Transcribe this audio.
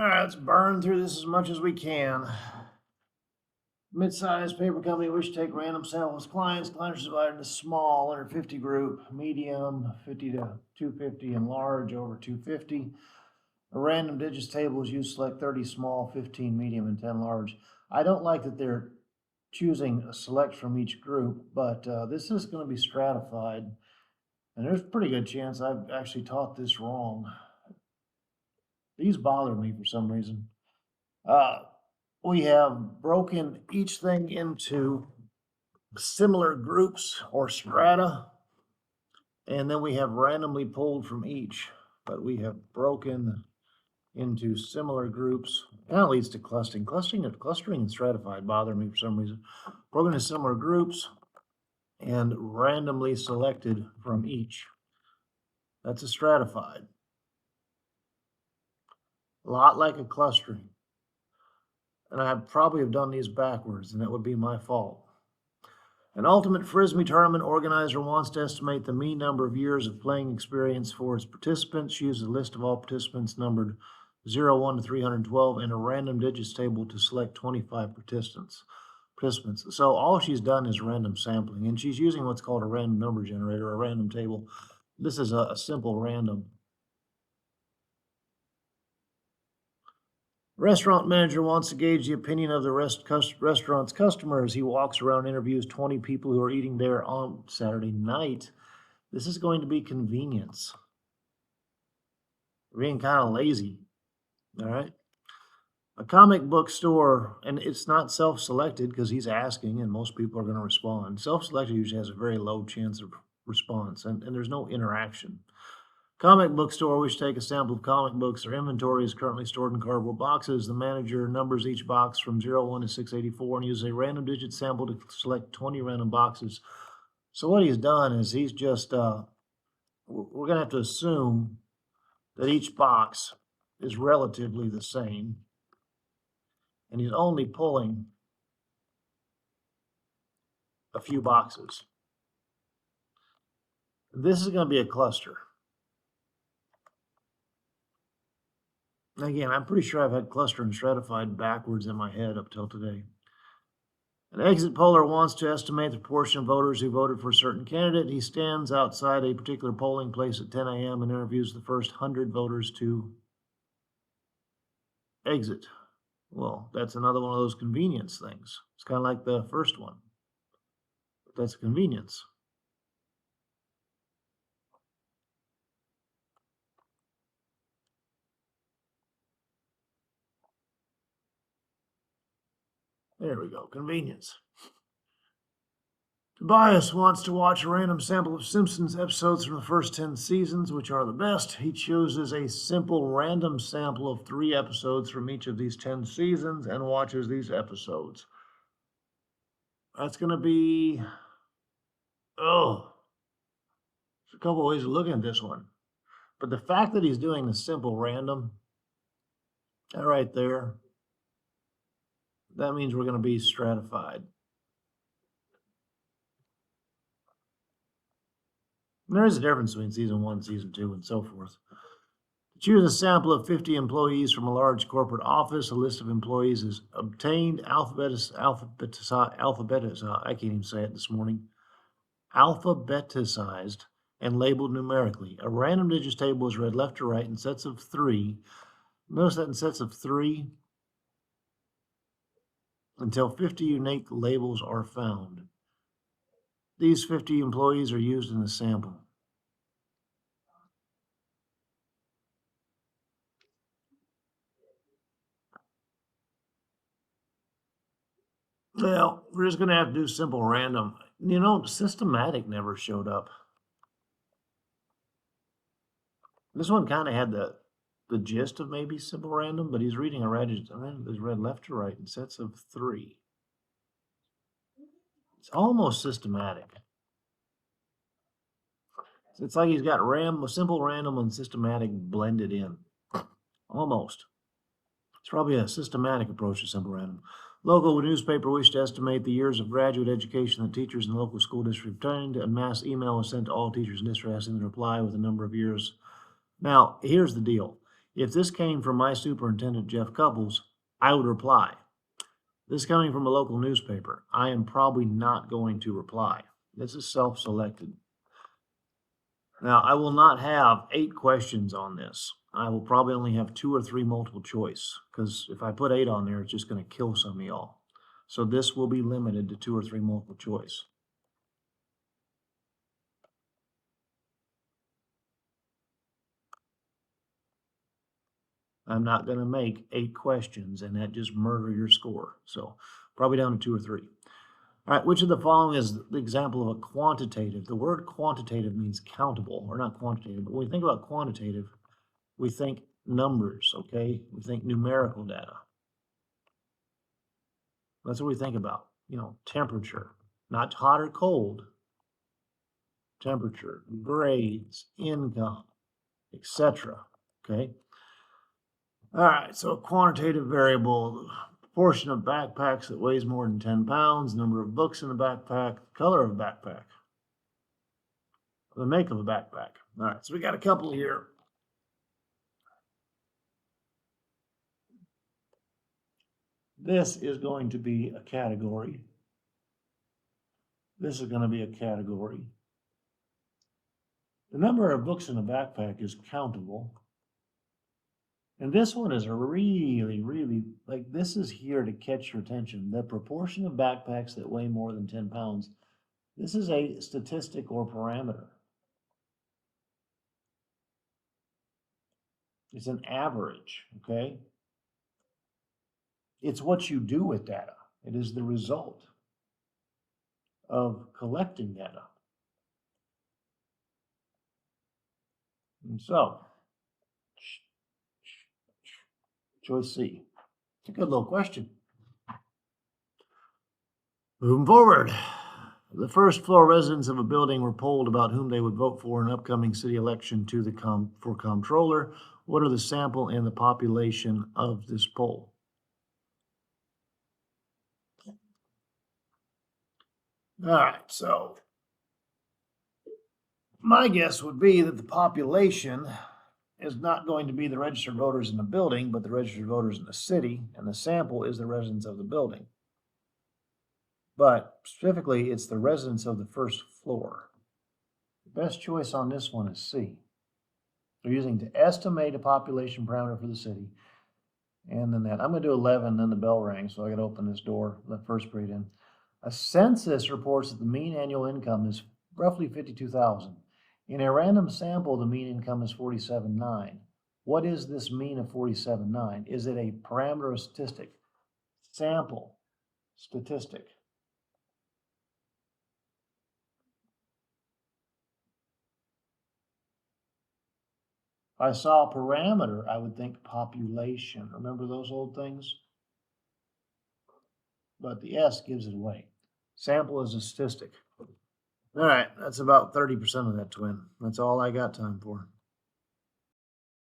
All right, let's burn through this as much as we can. Mid-sized paper company wish to take random samples of clients. Clients are divided into small, under 50 group, medium, 50 to 250, and large, over 250. A random digits table is used to select 30 small, 15 medium, and 10 large. I don't like that they're choosing a select from each group, but this is going to be stratified. And there's a pretty good chance I've actually taught this wrong. These bother me for some reason. We have broken each thing into similar groups or strata, and then we have randomly pulled from each, but we have broken into similar groups. That leads to clustering. Clustering and stratified bother me for some reason. Broken into similar groups and randomly selected from each. That's a stratified. A lot like a clustering. And I probably have done these backwards, and that would be my fault. An ultimate Frisbee tournament organizer wants to estimate the mean number of years of playing experience for its participants. She uses a list of all participants numbered 01 to 312 and a random digits table to select 25 participants. So all she's done is random sampling, and she's using what's called a random number generator, a random table. This is a simple random. Restaurant manager wants to gauge the opinion of the restaurant's customers. He walks around and interviews 20 people who are eating there on Saturday night. This is going to be convenience. We're being kind of lazy. All right. A comic book store, and it's not self-selected because he's asking and most people are going to respond. Self-selected usually has a very low chance of response, and there's no interaction. Comic book store wish to take a sample of comic books. Their inventory is currently stored in cardboard boxes. The manager numbers each box from 01 to 684 and uses a random digit sample to select 20 random boxes. So what he's done is he's just, we're going to have to assume that each box is relatively the same. And he's only pulling a few boxes. This is going to be a cluster. Again, I'm pretty sure I've had cluster and stratified backwards in my head up till today. An exit poller wants to estimate the proportion of voters who voted for a certain candidate. He stands outside a particular polling place at 10 a.m. and interviews the first 100 voters to exit. Well, that's another one of those convenience things. It's kind of like the first one, but that's convenience. There we go, convenience. Tobias wants to watch a random sample of Simpsons episodes from the first 10 seasons, which are the best. He chooses a simple random sample of 3 episodes from each of these 10 seasons and watches these episodes. That's going to be, there's a couple ways of looking at this one. But the fact that he's doing the simple random, that right there, that means we're going to be stratified. And there is a difference between season 1, season 2, and so forth. Choose a sample of 50 employees from a large corporate office. A list of employees is obtained, alphabetized, I can't even say it this morning, alphabeticized and labeled numerically. A random digits table is read left to right in sets of 3. Notice that in sets of 3 until 50 unique labels are found. These 50 employees are used in the sample. Well, we're just going to have to do simple random. You know, systematic never showed up. This one kind of had the gist of maybe simple random, but he's reading a random is read left to right in sets of 3. It's almost systematic. It's like he's got simple random and systematic blended in. Almost. It's probably a systematic approach to simple random. Local newspaper wished to estimate the years of graduate education that teachers in the local school district obtained. A mass email was sent to all teachers in district asking them to reply with a number of years. Now, here's the deal. If this came from my superintendent, Jeff Couples, I would reply. This coming from a local newspaper, I am probably not going to reply. This is self-selected. Now, I will not have 8 questions on this. I will probably only have 2 or 3 multiple choice, because if I put 8 on there, it's just going to kill some of y'all. So this will be limited to 2 or 3 multiple choice. I'm not going to make 8 questions and that just murder your score. So probably down to 2 or 3. All right, which of the following is the example of a quantitative? The word quantitative means countable, or not quantitative, but when we think about quantitative, we think numbers, okay? We think numerical data. That's what we think about, temperature, not hot or cold, temperature, grades, income, etc. Okay. All right, so a quantitative variable, proportion of backpacks that weighs more than 10 pounds, number of books in the backpack, color of a backpack, the make of a backpack. All right, so we got a couple here. This is going to be a category. This is going to be a category. The number of books in a backpack is countable. And this one is really, really, like, this is here to catch your attention. The proportion of backpacks that weigh more than 10 pounds. This is a statistic or parameter. It's an average, okay? It's what you do with data. It is the result of collecting data. And so, choice C. It's a good little question. Moving forward. The first floor residents of a building were polled about whom they would vote for in an upcoming city election for comptroller. What are the sample and the population of this poll? All right, so my guess would be that the population is not going to be the registered voters in the building, but the registered voters in the city, and the sample is the residents of the building. But specifically, it's the residents of the first floor. The best choice on this one is C. They're using to estimate a population parameter for the city. And then that, I'm going to do 11, then the bell rings, so I got to open this door, let first period in. A census reports that the mean annual income is roughly 52,000. In a random sample, the mean income is 47,900. What is this mean of 47,900? Is it a parameter or statistic? Sample, statistic. If I saw a parameter, I would think population. Remember those old things? But the S gives it away. Sample is a statistic. All right, that's about 30% of that, twin. That's all I got time for.